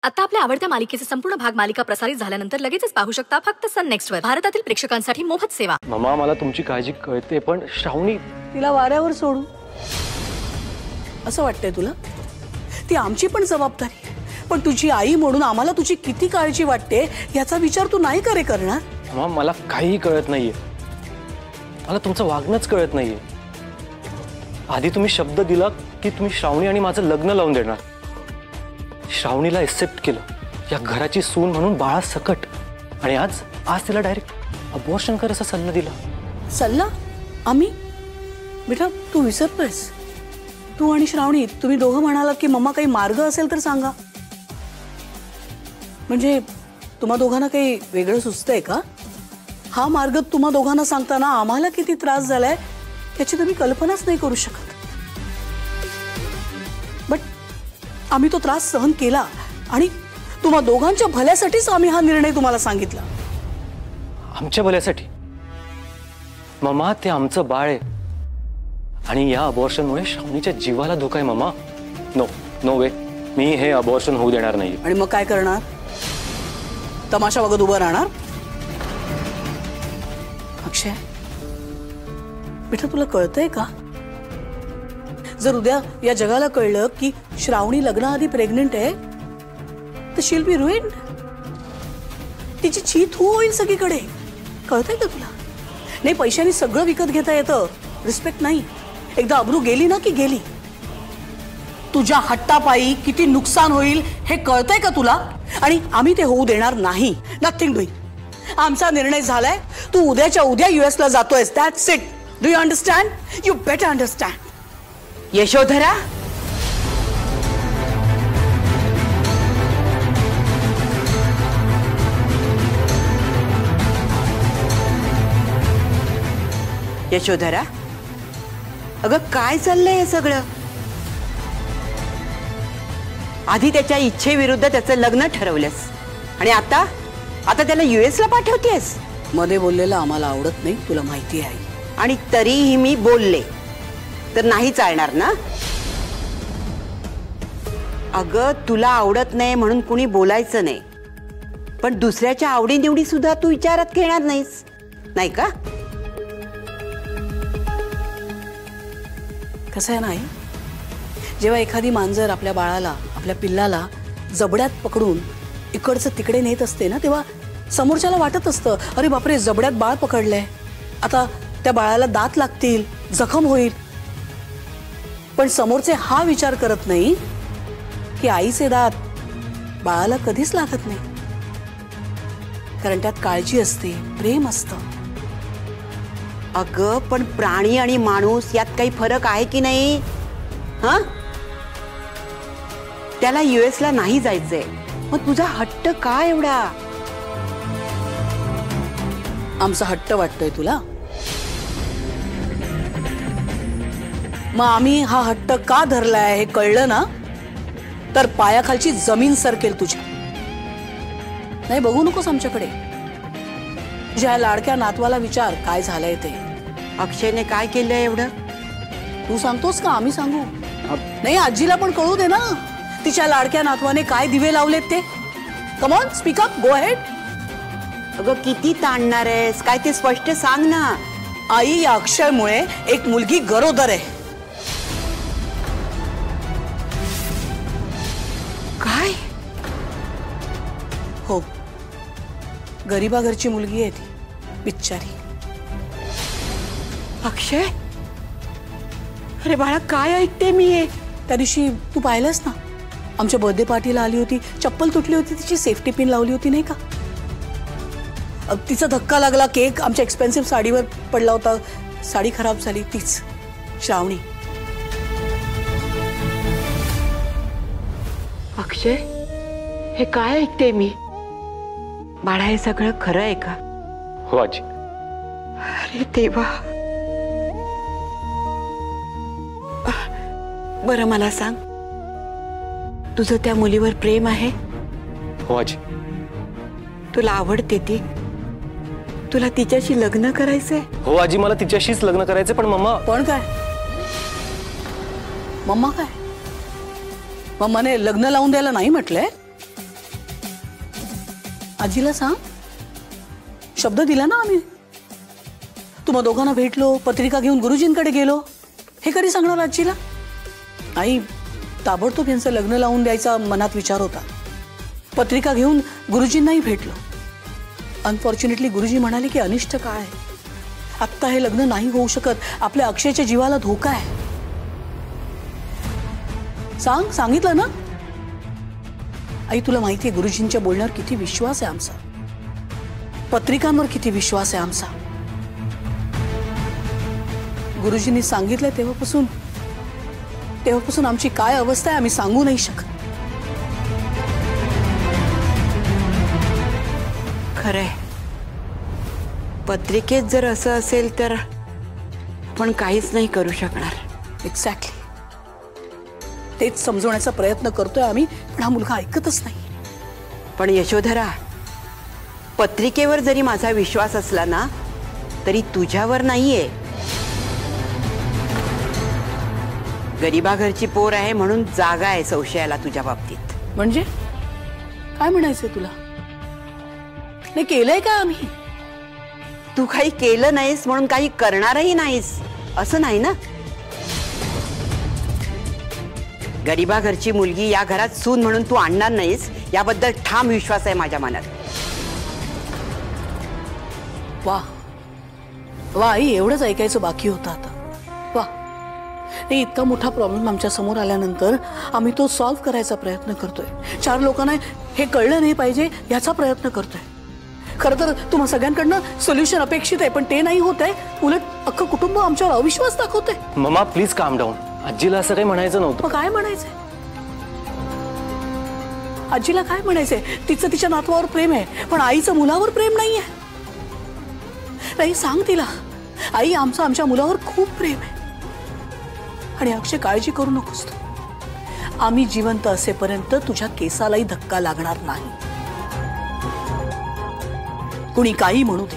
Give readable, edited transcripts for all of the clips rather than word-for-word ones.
आता आपल्या आवडत्या मालिकेचे संपूर्ण भाग मालिका प्रसारित झाल्यानंतर लगेचच पाहू शकता फक्त सन नेक्स्ट वर। भारतातील प्रेक्षकांसाठी मोफत सेवा। मामा मला तुमची काळजी कळते पण श्रावणी तिला वाऱ्यावर सोडू असं वाटतंय तुला? ती आमची पण जबाबदारी आहे, पण तुझी आई म्हणून आम्हाला तुझी किती काळजी वाटते याचा विचार तू नाही करे करणार? मामा मला काही कळत नाहीये, मला तुमचं वागणंच कळत नाहीये। आधी तुम्ही शब्द दिला की तुम्ही श्रावणी आणि माझं लग्न लावून देणार, श्रावणीला एक्सेप्ट केलं या घराची सून म्हणून बाळा सकट, आणि आज तिला डायरेक्ट अबॉर्शन कर असा सल्ला दिला। सल्ला? आम्ही? बेटा तू विसरतोयस, तू आणि श्रावणी तुम्ही दोघं म्हणालात की मम्मा काही मार्ग असेल तर सांगा। म्हणजे तुम्हा दोघांना काही वेगळं सुचतंय का? हा मार्ग तुम्हा दोघांना सांगताना आम्हाला किती त्रास झालाय याची तुम्ही कल्पनाच नाही करू शकत। बट आम्ही तो त्रास सहन केला आणि तुम्हा दोघांच्या भल्यासाठीच आम्ही हा निर्णय तुम्हाला सांगितला। आमच्या भल्यासाठी? मामा ते आमचं बाळ आहे आणि या अबॉर्शनमुळे श्रावणीच्या जीवाला धोका आहे। मामा नो नो वे, मी हे अबॉर्शन होऊ देणार नाही। आणि मग काय करणार? तमाशा बघत उभं राहणार? अक्षय बेटा तुला कळतंय का? जर उद्या या जगाला कळलं की श्रावणी लग्नाआधी प्रेग्नेंट आहे तर शील बी रुईन, तिची चीत होईल सगळीकडे। कळतंय का तुला? नाही पैशांनी सगळं विकत घेता येतं, रिस्पेक्ट नाही। एकदा अब्रू गेली ना की गेली। तुझ्या हट्टापायी किती नुकसान होईल हे कळतंय का तुला? आणि आम्ही ते होऊ देणार नाही। Nothing doing. आमचा निर्णय झालाय, तू उद्याच्या उद्या US ला जातोयस, that's it. Do you understand? You better understand. Yashodhara, Yashodhara, अगं काय चाललंय हे सगळं? आधी त्याच्या इच्छेविरुद्ध त्याचं लग्न ठरवलंस आणि आता त्याला US ला पाठवतेस? मध्ये बोललेलं आम्हाला आवडत नाही, तुला माहिती आहे। आणि तरीही मी बोलले तर नाही चालणार ना? अगं तुला आवडत नाही म्हणून कुणी बोलायचं नाही, पण दुसऱ्याच्या आवडीनिवडी सुद्धा तू विचारात घेणार नाहीस, नाही का? कसं आहे नाही, जेव्हा एखादी मांजर आपल्या बाळाला आपल्या पिल्लाला जबड्यात पकडून इकडचं तिकडे नेत असते ना, तेव्हा समोरच्याला वाटत असतं अरे बापरे जबड्यात बाळ पकडलंय, आता त्या बाळाला दात लागतील, जखम होईल। पण समोरचे हा विचार करत नाही की आईचे दात बाळाला कधीच लागत नाही, कारण त्यात काळजी असते, प्रेम असतं। अगं पण प्राणी आणि माणूस यात काही फरक आहे की नाही? हा, त्याला US ला नाही जायचंय, मग तुझा हट्ट का एवढा? आमचा हट्ट वाटतोय तुला? मग आम्ही हा हट्ट का धरलाय हे कळलं ना तर पायाखालची जमीन सरकेल तुझ्या। नाही बघू नकोस आमच्याकडे। तुझ्या लाडक्या नातवाला विचार काय झालंय ते। अक्षयने काय केलंय एवढं? तू सांगतोस का आम्ही सांगू? नाही आजीला पण कळू दे ना तिच्या लाडक्या नातवाने काय दिवे लावलेत ते। Come on speak up, go ahead. अगं किती ताणणार आहेस, काय ते स्पष्ट सांग ना। आई या अक्षयमुळे एक मुलगी गरोदर आहे। काय? हो, गरीबा घरची मुलगी आहे ती, बिचारी। अक्षय, अरे बाळा काय ऐकते मी हे? त्या दिवशी तू पाहिलंस ना, आमच्या बर्थडे पार्टीला आली होती, चप्पल तुटली होती, तिची सेफ्टी पिन लावली होती नाही का? तिचा धक्का लागला, केक आमच्या एक्सपेन्सिव्ह साडीवर पडला होता, साडी खराब झाली, तीच श्रावणी। अक्षय, हे काय ऐकते मी? बाळा हे सगळं खरं आहे का? हो आजी। अरे देवा, बरं मला सांग, तुझं त्या मुलीवर प्रेम आहे? हो आजी। तुला आवडते ती? तुला तिच्याशी लग्न करायचंय? हो आजी, मला तिच्याशीच लग्न करायचंय। पण मम्मा पण काय? मम्मा काय? मम्माने लग्न लावून द्यायला नाही म्हटलंय? आजीला सांग, शब्द दिला ना आम्ही. तुम्हा दोघांना भेटलो, पत्रिका घेऊन गुरुजींकडे गेलो. हे कधी सांगणार आजीला? आई, ताबडतोब यांचं लग्न लावून द्यायचा मनात विचार होता. पत्रिका घेऊन गुरुजींनाही भेटलो. अनफॉर्च्युनेटली गुरुजी म्हणाले की अनिष्ट काळ आहे, आत्ता हे लग्न नाही होऊ शकत, आपल्या अक्षयच्या जीवाला धोका आहे. सांगितलं ना आई. तुला माहितीये गुरुजींच्या बोलण्यावर किती विश्वास आहे आमचा, पत्रिकांवर किती विश्वास आहे आमचा. गुरुजींनी सांगितलं तेव्हापासून आमची काय अवस्था आहे आम्ही सांगू नाही शकत. खरंय, पत्रिकेत जर असं असेल तर आपण काहीच नाही करू शकणार. एक्झॅक्टली तेच समजवण्याचा प्रयत्न करतोय आम्ही, पण हा मुलगा ऐकतच नाही. पण यशोधरा, पत्रिकेवर जरी माझा विश्वास असला ना तरी तुझ्यावर नाहीये. गरीबा घरची पोर आहे म्हणून जागा आहे संशयाला तुझ्या बाबतीत. म्हणजे काय म्हणायचंय तुला? नाही केलंय का आम्ही? तू काही केलं नाहीस म्हणून काही करणारही नाहीस असं नाही ना. गरीबा घरची मुलगी या घरात सून म्हणून तू आणणार नाहीस याबद्दल ठाम विश्वास आहे माझ्या मनात. वा वा आई, एवढंच ऐकायचं बाकी होतं आता. वा, नाही इतका मोठा प्रॉब्लेम आमच्या समोर आल्यानंतर आम्ही तो सॉल्व्ह करायचा प्रयत्न करतोय. 4 लोकांना हे कळलं नाही पाहिजे याचा प्रयत्न करतोय. खरं तर तुम्हा सगळ्यांकडनं सोल्युशन अपेक्षित आहे, पण ते नाही होत आहे. उलट अख्खं कुटुंब आमच्यावर अविश्वास दाखवतंय. ममा प्लीज काम डाऊन. आजीला असं काही म्हणायचं नव्हतं. मग काय म्हणायचंय? आजीला काय म्हणायचंय? तिचं तिच्या नातवावर प्रेम आहे, पण आईचं मुलावर प्रेम नाहीये. नाही, सांग तिला, आई आमचं आमच्या मुलावर खूप प्रेम आहे. आणि अक्षय, काळजी करू नकोस तू. आम्ही जिवंत असेपर्यंत तुझ्या केसालाही धक्का लागणार नाही. कुणी काही म्हणू दे,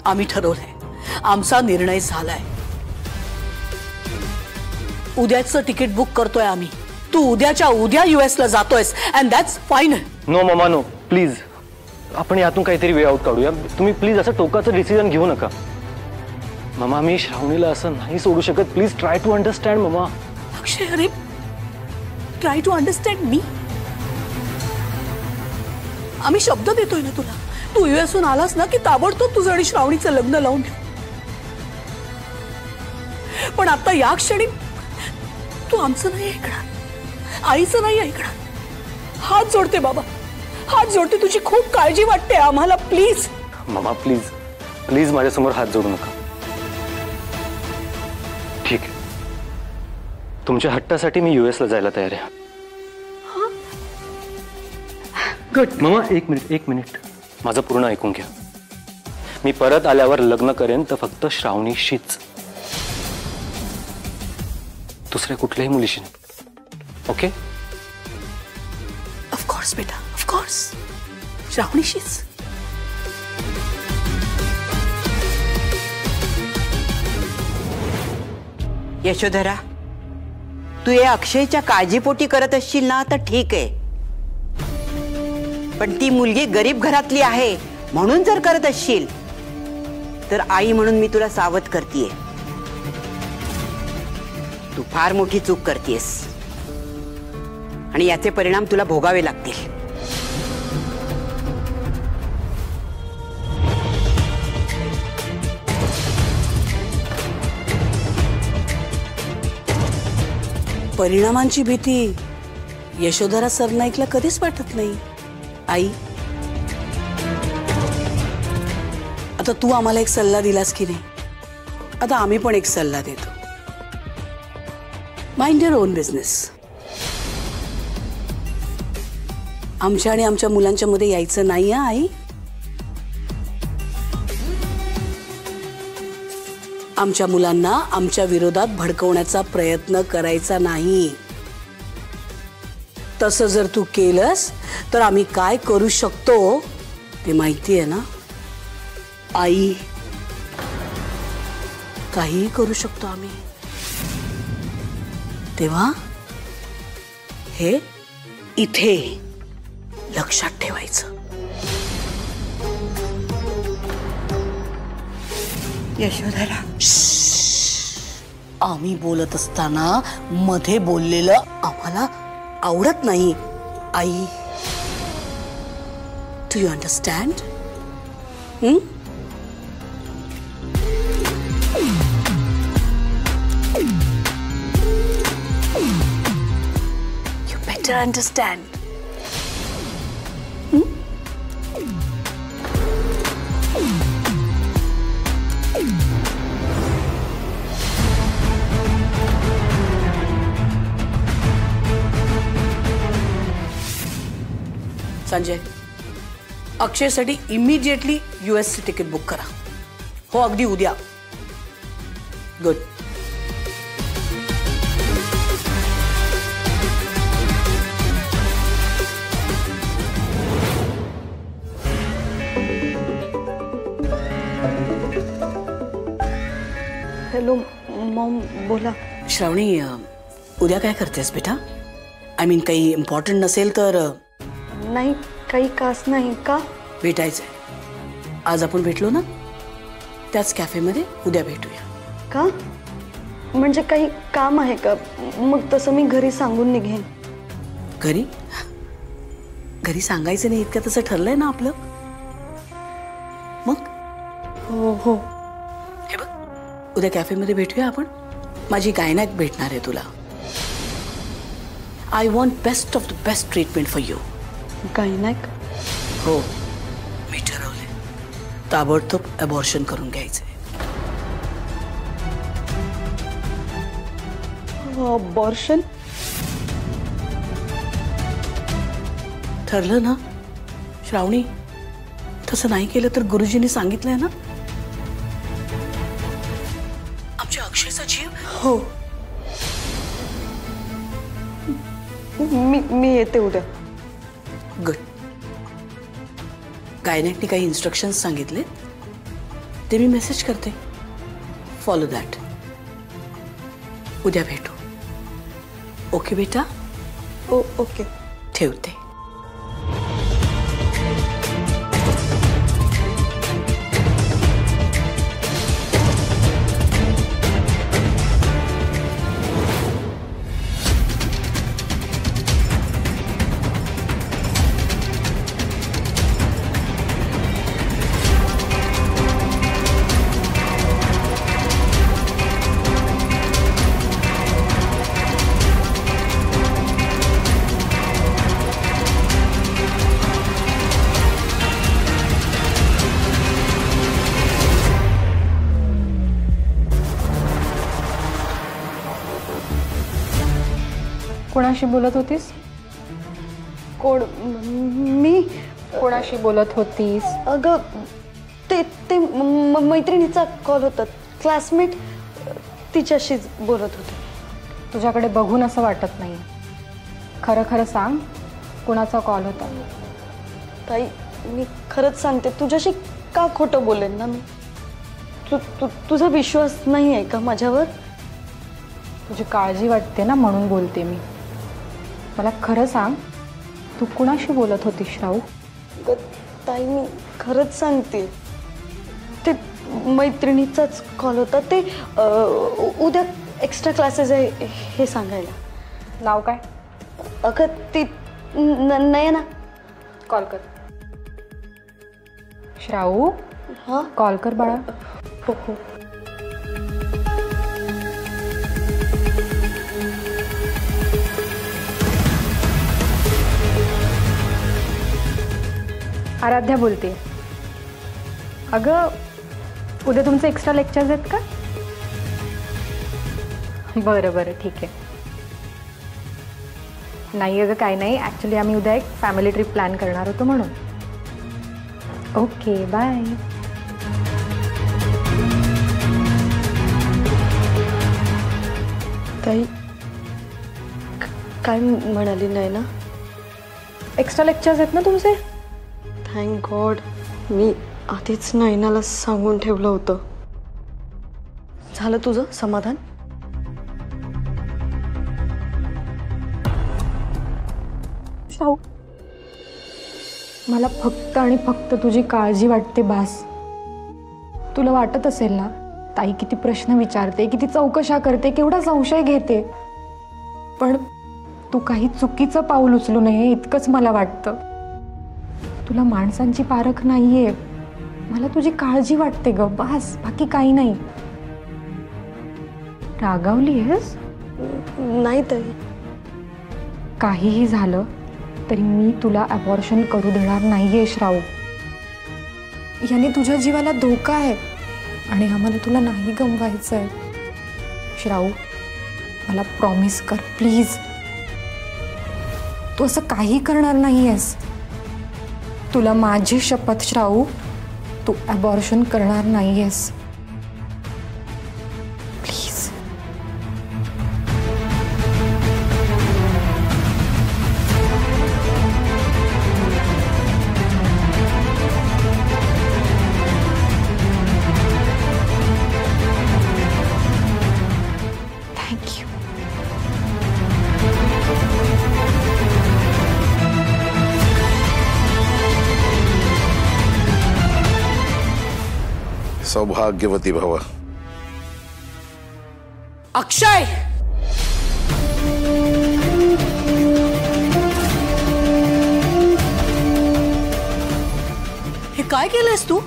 आम्ही ठरवलंय, आमचा निर्णय झालाय. उद्याचं तिकीट बुक करतोय आम्ही. तू उद्याच्या उद्या US ला जातोयस and that's final. No mama no, please. आपण यातून काहीतरी वे आउट काढूया. तुम्ही प्लीज असं टोकाचं डिसिजन घेऊ नका. ममा, मी श्रावणीला असं नाही सोडू शकत. Please try to understand mama. Akshay, अरे ट्राय टू अंडरस्टँड मी? आम्ही शब्द देतोय ना तुला, तू US हून आलास ना की ताबडतोब तुझं आणि श्रावणीचं लग्न लावून ठेव. पण आता या क्षणी तू आमचं नाही ऐकणार, आईचं नाही ऐकणार. हात जोडते बाबा, हात जोडते. तुझी खूप काळजी वाटते आम्हाला. प्लीज ममा, प्लीज प्लीज माझ्यासमोर हात जोडू नका. ठीक आहे, तुमच्या हट्टासाठी मी US ला जायला तयार आहे. गुड. ममा, एक मिनिट माझं पूर्ण ऐकून घ्या. मी परत आल्यावर लग्न करेन तर फक्त श्रावणीशीच, दुसऱ्या कुठल्याही मुलीशी नाही. ओके? ऑफकोर्स बेटा, ऑफकोर्स. श्रावणीशीच. यशोधरा, तू हे अक्षयच्या काळजीपोटी करत असशील ना तर ठीक आहे, पण ती मुलगी गरीब घरातली आहे म्हणून जर करत असशील तर आई म्हणून मी तुला सावध करतेय. तू फार मोठी चूक करतेस आणि याचे परिणाम तुला भोगावे लागतील. परिणामांची भीती यशोधरा सरनाईकला कधीच वाटत नाही. आई, आता तू आम्हाला एक सल्ला दिलास की नाही, आता आम्ही पण एक सल्ला देतो. Mind your on business. आमच्या आणि आमच्या मुलांच्या मध्ये यायचं नाही हा आई. आमच्या मुलांना आमच्या विरोधात भडकवण्याचा प्रयत्न करायचा नाही. तसं जर तू केलंस तर आम्ही काय करू शकतो ते माहिती आहे ना आई. काहीही करू शकतो आम्ही. तेव्हा हे इथे लक्षात ठेवायचं. यशोधरा, आम्ही बोलत असताना मध्ये बोललेलं आम्हाला आवडत नाही आई. Do you understand? You better understand. Sanjay, अक्षयसाठी इमिडिएटली US ची तिकीट बुक करा. हो, अगदी उद्या. गुड. हॅलो मॉम, बोला. श्रावणी, उद्या काय करतेस बेटा? आय मीन काही इम्पॉर्टंट नसेल तर नाही, काही खास नाही. का? भेटायचंय. आज आपण भेटलो ना, त्याच कॅफेमध्ये उद्या भेटूया. का? म्हणजे काही काम आहे का? मग तसं मी घरी सांगून निघेन. घरी घरी सांगायचं नाही इतकं तसं ठरलंय ना आपलं. मग हो हो. हे बघ, उद्या कॅफेमध्ये भेटूया आपण. माझी गायनॅक भेटणार आहे तुला. I want best of the best treatment for you. Gynaec? हो, मी ठरवले. ताबडतोब अबॉर्शन करून घ्यायचंय. अबॉर्शन? ठरलं ना श्रावणी? तसं नाही केलं तर गुरुजींनी सांगितलंय ना, आमच्या अक्षयचा जीव. हो. मी येते उद्या. गुड. गायनेकने काही इन्स्ट्रक्शन्स सांगितले, ते मी मेसेज करते. Follow that. उद्या भेटू. ओके बेटा? ओके. ठेवते. कोणाशी बोलत होतीस? कोण? मी कोणाशी बोलत होतीस? अगं ते मैत्रिणीचा कॉल होता. क्लासमेट, तिच्याशीच बोलत होते. तुझ्याकडे बघून असं वाटत नाही. खरं खरं सांग, कोणाचा कॉल होता? ताई, मी खरंच सांगते, तुझ्याशी का खोटं बोलेन ना मी? तुझा विश्वास नाही आहे का माझ्यावर? तुझी काळजी वाटते ना, म्हणून बोलते मी. मला खरं सांग, तू कुणाशी बोलत होतीस श्राऊ? ताई, मी खरंच सांगते, ते मैत्रिणीचाच कॉल होता. ते उद्या एक्स्ट्रा क्लासेस आहे हे सांगायला. नाव काय? अगं ती नयना. कॉल कर. श्राऊ, हां, कॉल कर बाळा. हो हो. आराध्या बोलते. अगं, उद्या तुमचे एक्स्ट्रा लेक्चर्स आहेत का? बरं बरं, ठीक आहे. नाही अगं, काय नाही. ॲक्च्युली आम्ही उद्या एक फॅमिली ट्रिप प्लॅन करणार होतो म्हणून. Okay, bye. ताई, काय म्हणाली नाही ना? एक्स्ट्रा लेक्चर्स आहेत ना तुमचे? थँक गॉड, मी आधीच नयनाला सांगून ठेवलं होतं. झालं तुझं समाधान? शाहू, मला फक्त आणि फक्त तुझी काळजी वाटते बास. तुला वाटत असेल ना ताई किती प्रश्न विचारते, किती चौकशा करते, केवढा संशय घेते, पण तू काही चुकीचं पाऊल उचलू नये इतकंच मला वाटतं. तुला माणसांची पारख नाहीये, मला तुझी काळजी वाटते ग, बस, बाकी काही नाही. रागावली आहेस? नाही ताई. काहीही झालं तरी मी तुला अबॉर्शन करू देणार नाहीये श्राऊ. याने तुझ्या जीवाला धोका आहे आणि आम्हाला तुला नाही गमवायचंय. श्राऊ, मला प्रॉमिस कर प्लीज. तू असं काही करणार नाहीयेस. तुला माझी शपथ श्राऊ, तू अबॉर्शन करणार नाहीयेस. प्लीज. थँक्यू. सौभाग्यवती भव. अक्षय, हे काय केलंस तू?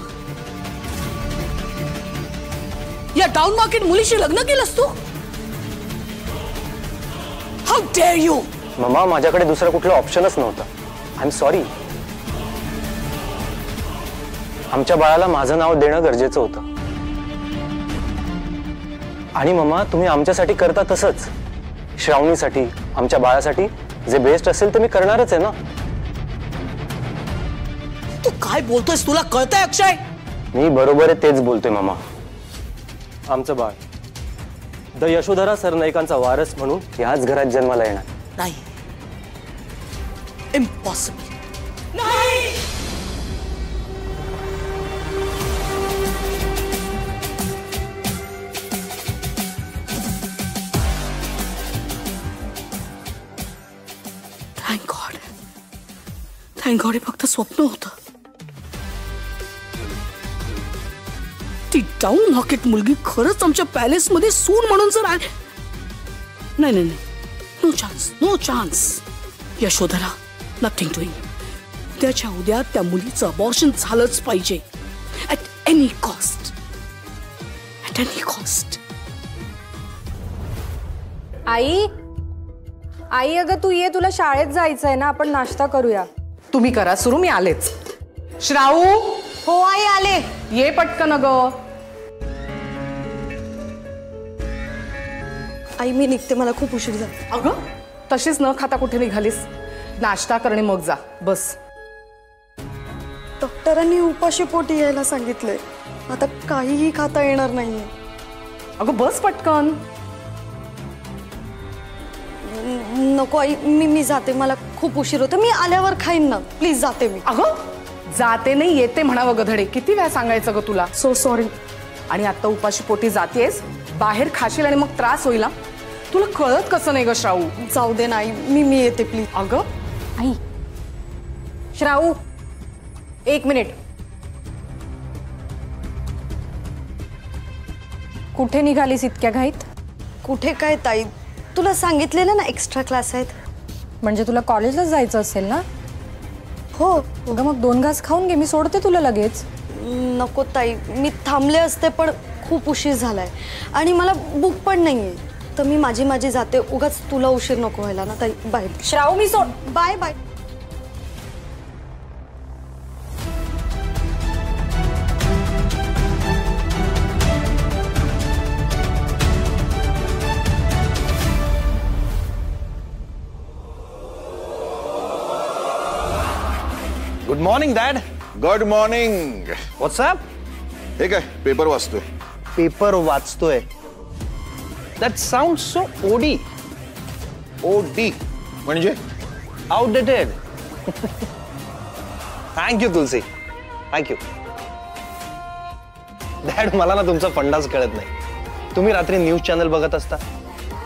या टाउन मार्केट मुलीशी लग्न केलंस तू? How dare you. मम्मा, माझ्याकडे दुसरा कुठला ऑप्शनच नव्हता. I am sorry. आमच्या बाळाला माझं नाव देणं गरजेचं होतं. आणि मम्मा, तुम्ही आमच्यासाठी करता तसंच. श्रावणीसाठी, आमच्या बाळासाठी जे बेस्ट असेल ते मी करणारच आहे ना. तू काय बोलतोयस? तुला कळतंय अक्षय? मी बरोबर आहे तेच बोलतोय मम्मा. आमचं बाळ द यशोधरा सरनाईकांचा वारस म्हणून याच घरात जन्माला येणार. नाही, इम्पॉसिबल. नाही. थँक गॉड हे फक्त स्वप्न होतं. ती टाउन मार्केट मुलगी खरंच आमच्या पॅलेस मध्ये सून म्हणून जर आली. नाही नाही नाही, no chance, no chance. Yashodhara, nothing doing. उद्याच्या उद्या त्या मुलीचं अबॉर्शन झालंच पाहिजे. At any cost, at any cost. आई, आई अगं तू ये, तुला शाळेत जायचंय ना, आपण नाश्ता करूया. तुम्ही करा सुरू, मी आलेच. श्राऊ. हो आई आले. ये पटकन अगं. आई मी निघते, मला खूप उशीर झाला. अगं तशीच न खाता कुठे निघालीस? नाश्ता करणे मग जा, बस. डॉक्टरांनी उपाशी पोटी यायला सांगितलंय. आता काहीही खाता येणार नाहीये. अगं बस पटकन. नको आई, मी जाते, मला खूप उशीर होतो. मी आल्यावर खाईन ना, प्लीज जाते मी. अगं जाते नाही येते म्हणावं गधडे, किती वेळा सांगायचं ग तुला. So sorry. आणि आता उपाशी पोटी जातेस, बाहेर खाशील आणि मग त्रास होईल ना. तुला कळत कसं नाही ग श्राऊ? जाऊ दे ना आई, मी येते प्लीज. अगं आई, श्राऊ एक मिनिट. कुठे निघालीस इतक्या घाईत? कुठे काय ताई, तुला सांगितलेलं ना एक्स्ट्रा क्लास आहेत. म्हणजे तुला कॉलेजला जायचं असेल ना? हो. अगं मग 2 घास खाऊन घे, मी सोडते तुला लगेच. नको ताई, मी थांबले असते पण खूप उशीर झालाय आणि मला भूक पण नाहीये, तर मी माझी जाते. उगाच तुला उशीर नको व्हायला ना ताई. बाय. श्राऊ मी सोड. Bye bye. Good morning dad. Good morning. What's up? हे काय पेपर वाचतोय? पेपर वाचतोय. That sounds so OD. OD म्हणजे outdated. Thank you Tulsi, thank you. Dad मला ना तुमचा फंडाच कळत नाही. तुम्ही रात्री न्यूज चॅनल बघत असता,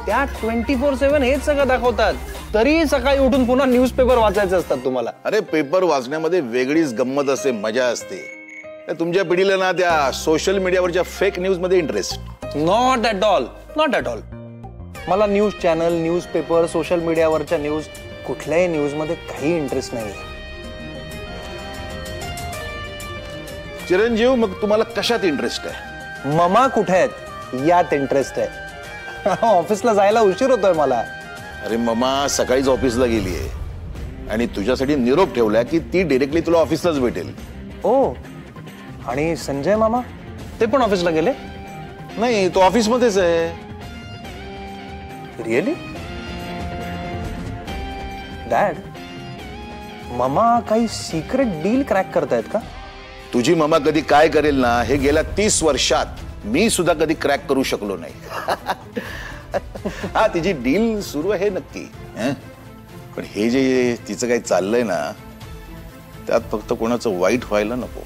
त्या 24/7 हेच सगळं दाखवतात, तरी सकाळी उठून पुन्हा न्यूजपेपर वाचायचे असतात तुम्हाला. अरे पेपर वाचण्यामध्ये वेगळीच गंमत असते, मजा असते. तुमच्या पिढीला ना त्या सोशल मीडियावरच्या फेक न्यूज मध्ये interest. Not at all, not at all. मला न्यूज चॅनल, न्यूजपेपर, सोशल मीडियावरच्या न्यूज, कुठल्याही न्यूज मध्ये काही इंटरेस्ट नाही. चिरंजीव, मग तुम्हाला कशात इंटरेस्ट आहे? ममा कुठे आहेत यात इंटरेस्ट आहे. ऑफिसला जायला उशीर होतोय मला. अरे ममा सकाळीच ऑफिसला गेलीये आणि तुझ्यासाठी निरोप ठेवला की ती डायरेक्टली तुला ऑफिसलाच भेटेल. ओ, आणि संजय मामा ते पण ऑफिसला गेले? नाही, तो ऑफिसमध्येच आहे. रिअली? डॅड, मामा काही सिक्रेट डील क्रॅक करतायत का? तुझी ममा कधी काय करेल ना हे गेल्या 30 वर्षात मी सुद्धा कधी क्रॅक करू शकलो नाही. हा, तिची डील सुरू आहे नक्की, पण हे जे तिचं काही चाललंय ना त्यात फक्त कोणाचं वाईट व्हायला नको.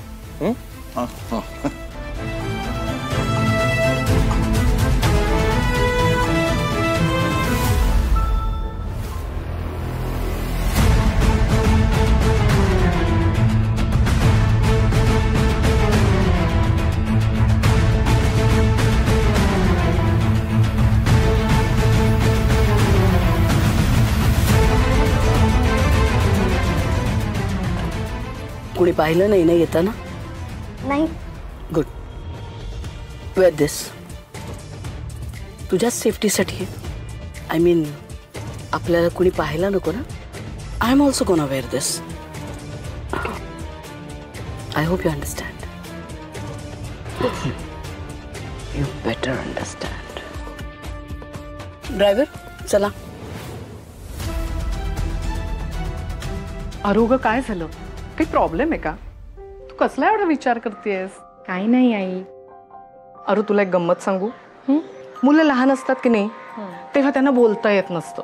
कुणी पाहिलं नाही ना येताना? नाही. गुड. वेअर दिस तुझ्याच सेफ्टीसाठी. आय मीन आपल्याला कुणी पाहायला नको ना. I am also gonna wear this. I hope you understand. You better understand. Driver चला. अरोग काय झालं? काही प्रॉब्लेम आहे का? तू कसला एवढा विचार करतेस? काही नाही आई. अरे तुला एक गंमत सांगू. मुलं लहान असतात की नाही तेव्हा त्यांना बोलता येत नसतं.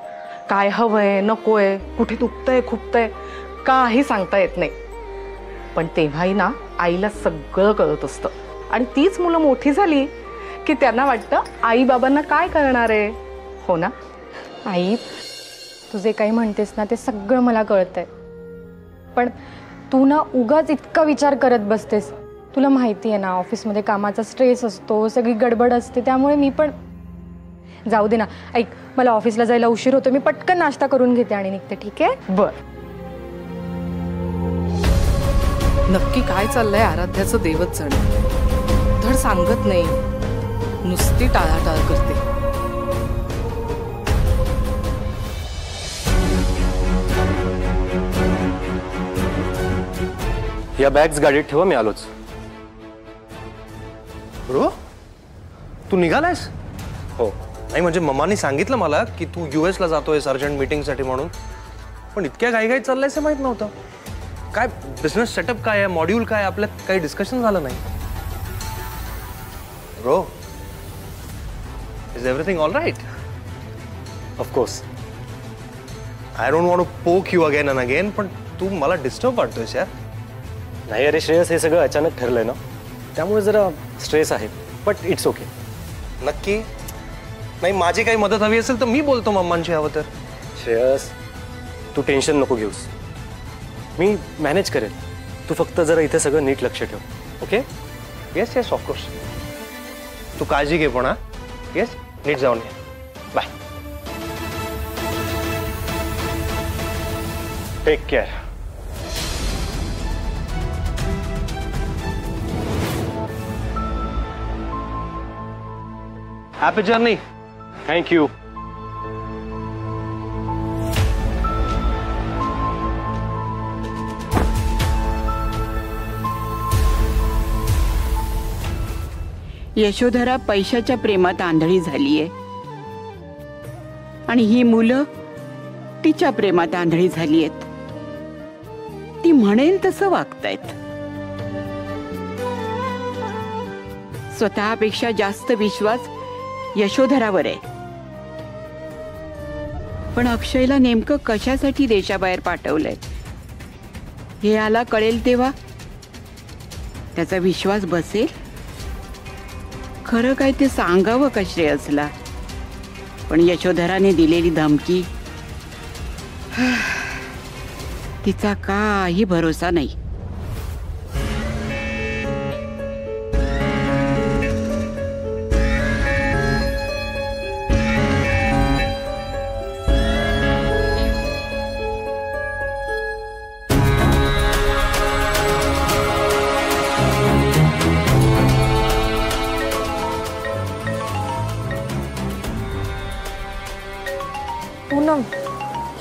काय हवंय, नकोय, कुठे दुखतंय, खुपतंय, काही सांगता येत नाही. पण तेव्हाही ना आईला सगळं कळत असतं. आणि तीच मुलं मोठी झाली की त्यांना वाटतं आई बाबांना काय करणार आहे. हो ना? आई, तू जे काही म्हणतेस ना ते सगळं मला कळतंय. पण तू ना उगाच इतका विचार करत बसतेस. तुला माहिती आहे ना ऑफिसमध्ये कामाचा स्ट्रेस असतो, सगळी गडबड असते. त्यामुळे मी पण जाऊ दे ना. ऐक, मला ऑफिसला जायला उशीर होतो. मी पटकन नाश्ता करून घेते आणि निघते. ठीक आहे? बर. नक्की काय चाललंय आराध्याचं देवच जाणे. धड सांगत नाही, नुसती टाळाटाळ करते. या बॅग्स गाडीत ठेवा, मी आलोच. ब्रो, तू निघालायस? हो. नाही म्हणजे मम्मानी सांगितलं मला की तू US ला जातोय अर्जंट मीटिंगसाठी म्हणून. पण इतक्या घाई चाललंयस हे माहित नव्हतं. काय बिझनेस सेटअप काय आहे, मॉड्यूल काय, आपल्यात काही डिस्कशन झालं नाही? Bro, is everything all right? Of course. I don't want to poke you again and again, पण तू मला डिस्टर्ब वाटतोयस यार. नाही अरे श्रेयस, हे सगळं अचानक ठरलंय ना, त्यामुळे जरा स्ट्रेस आहे. But it's okay. नक्की? नाही, माझी काही मदत हवी असेल तर मी बोलतो मम्मांशी हवं तर. श्रेयस, तू टेन्शन नको घेऊस, मी मॅनेज करेन. तू फक्त जरा इथे सगळं नीट लक्ष ठेव. ओके? Yes yes, of course. तू काळजी घे पण. हा, येस, नीट जाऊन ये. Bye. Take care. Happy journey. Thank you. Yashodhara पैशाच्या प्रेमात आंधळी झालीये आणि ही मुलं तिच्या प्रेमात आंधळी झालीयेत. ती म्हणेल तसं वागतायत. स्वतःपेक्षा जास्त विश्वास यशोधरावर आहे. पण अक्षयला नेमकं कशासाठी देशाबाहेर पाठवलंय हे याला कळेल तेव्हा त्याचा विश्वास बसेल. खरं काय ते सांगावं का श्रेयसला? पण यशोधराने दिलेली धमकी, तिचा काही भरोसा नाही.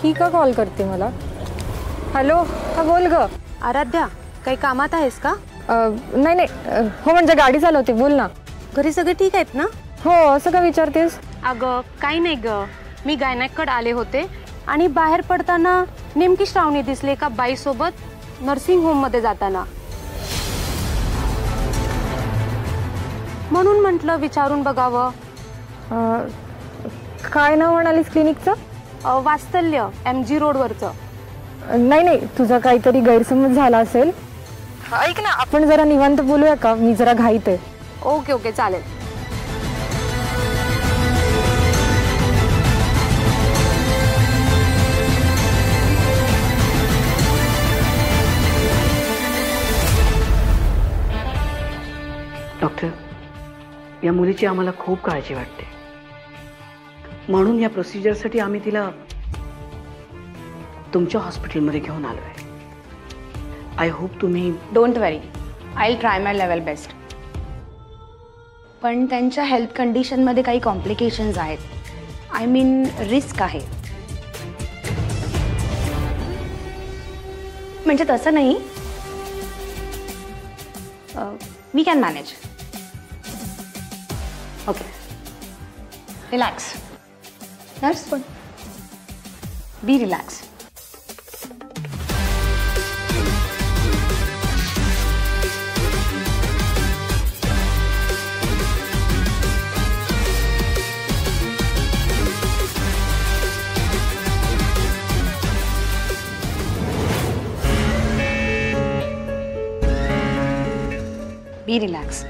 ही का कॉल करते मला? हॅलो, हा बोल ग. आराध्या, काही कामात आहेस का? नाही नाही, हो म्हणजे गाडी चालवते, बोल ना. घरी सगळे ठीक आहेत ना? हो, असं का विचारतेस? अगं काही नाही ग, मी गायनॅककडे आले होते आणि बाहेर पडताना नेमकी श्रावणी दिसली एका बाईसोबत नर्सिंग होममध्ये जाताना. म्हणून म्हटलं विचारून बघावं. काय नाव म्हणालीस क्लिनिकचं? वात्सल्य, MG रोडवरचं. नाही नाही, तुझा काहीतरी गैरसमज झाला असेल. ऐक ना, आपण जरा निवांत बोलूया का? मी जरा घाईत आहे. ओके ओके, चालेल. डॉक्टर, या मुलीची आम्हाला खूप काळजी वाटते, म्हणून या प्रोसिजरसाठी आम्ही तिला तुमच्या हॉस्पिटलमध्ये घेऊन आलोय. आय होप तुम्ही. Don't worry, I will try my level best. पण त्यांच्या हेल्थ कंडिशनमध्ये काही कॉम्प्लिकेशन्स आहेत. आय मीन रिस्क आहे. म्हणजे तसं नाही, we can manage. Okay, relax. Nurse पण be relax. Be relax.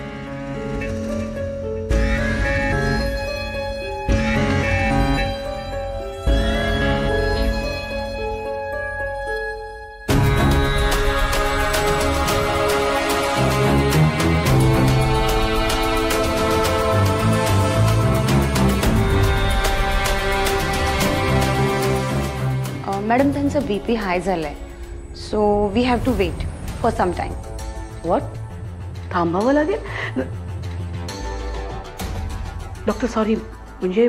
Madam, त्यांचं BP हाय झालंय, so we have to wait for some time. What? थांबावं लागेल? डॉक्टर सॉरी, म्हणजे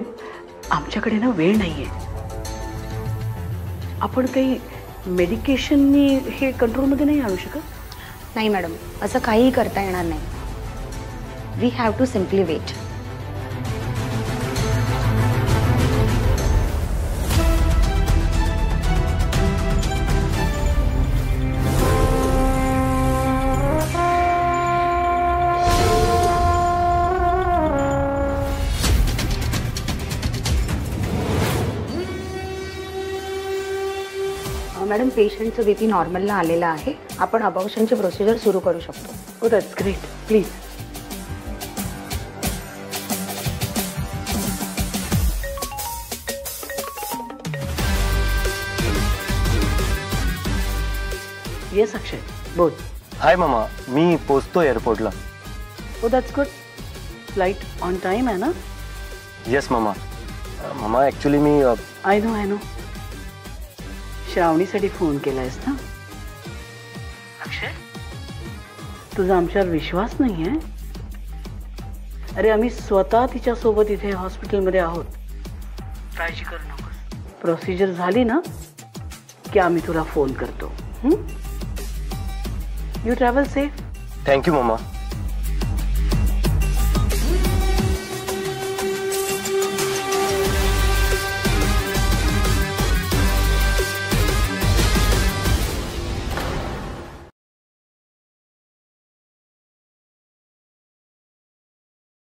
आमच्याकडे ना वेळ नाहीये. आपण काही मेडिकेशननी हे कंट्रोलमध्ये नाही आणू शकत? नाही मॅडम, असं काहीही करता येणार नाही. We have to simply wait. Madam, पेशंटचं BP नॉर्मलला आलेलं आहे. आपण अबॉर्शनची प्रोसिजर सुरू करू शकतो. Oh that's great. Please. Yes Akshay, बोल. हाय मामा, मी पोचतो एअरपोर्टला. Oh that's good. Flight on time आहे ना? येस मामा. मामा ॲक्च्युली मी आय नो. श्रावणीसाठी फोन केलायस ना? अक्षय, तुझा आमच्यावर विश्वास नाही आहे? अरे, आम्ही स्वतः तिच्यासोबत इथे हॉस्पिटलमध्ये आहोत. काळजी करू नकोस. प्रोसिजर झाली ना की आम्ही तुला फोन करतो. You travel safe. थँक्यू मामा.